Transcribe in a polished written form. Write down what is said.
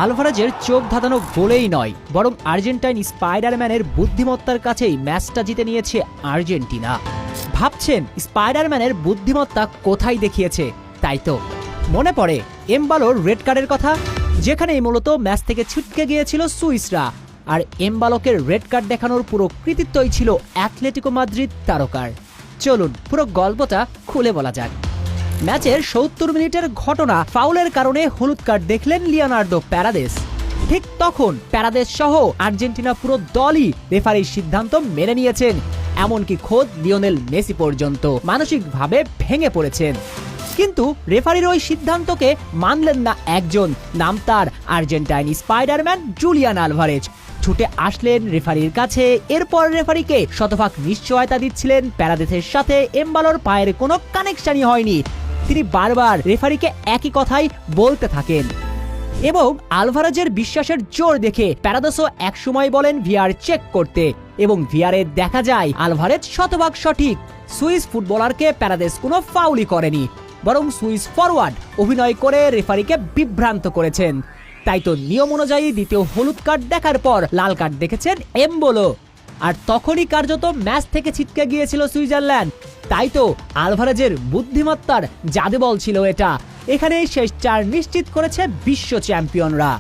আলভারেজের চোখ ধাঁধানো গোলেই নয়, বরং আর্জেন্টাইন স্পাইডারম্যানের বুদ্ধিমত্তার কাছেই ম্যাচটা জিতে নিয়েছে আর্জেন্টিনা। ভাবছেন স্পাইডারম্যানের বুদ্ধিমত্তা কোথায় দেখিয়েছে? তাই তো মনে পড়ে এমবালোর রেড কার্ডের কথা, যেখানেই মূলত ম্যাচ থেকে ছিটকে গিয়েছিল সুইসরা। আর এমবালোকের রেড কার্ড দেখানোর পুরো কৃতিত্বই ছিল অ্যাটলেটিকো মাদ্রিদ তারকার। চলুন পুরো গল্পটা খুলে বলা যাক। ম্যাচের ৭০ মিনিটের ঘটনা, ফাউলের কারণে হলুদ কার্ড দেখলেন লিওনার্দো প্যারাদেস। ঠিক তখন প্যারাদেস সহ আর্জেন্টিনা পুরো দলই রেফারির সিদ্ধান্ত মেনে নিয়েছেন। এমনকি খোদ লিওনেল মেসি পর্যন্ত মানসিকভাবে ভেঙে পড়েছেন। কিন্তু রেফারির ওই সিদ্ধান্তকে মানলেন না একজন, নাম তার আর্জেন্টাইন স্পাইডারম্যান জুলিয়ান আলভারেজ। ছুটে আসলেন রেফারির কাছে। এরপর রেফারিকে শতভাগ নিশ্চয়তা দিচ্ছিলেন প্যারাদেসের সাথে এমবালোর পায়ের কোনো কানেকশনই হয়নি। তিনি বারবার রেফারিকে একই কথাই বলতে থাকেন এবং আলভারেজের বিশ্বাসের জোর দেখে প্যারাদেসও একসময় বলেন ভিআর চেক করতে, এবং ভিআরে দেখা যায় আলভারেজ শতভাগ সঠিক। সুইস ফুটবলারকে প্যারাদেস কোনো ফাউলই করেনি, বরং সুইস ফরওয়ার্ড অভিনয় করে রেফারিকে বিভ্রান্ত করেছেন। তাই তো নিয়ম অনুযায়ী দ্বিতীয় হলুদ কার্ড দেখার পর লাল কার্ড দেখেছেন এমবোলো। আর তখনই কার্যত ম্যাচ থেকে ছিটকে গিয়েছিল সুইজারল্যান্ড। তাই তো আলভারেজের বুদ্ধিমত্তার জাদুবল ছিল এটা। এখানেই শেষ চার নিশ্চিত করেছে বিশ্ব চ্যাম্পিয়নরা।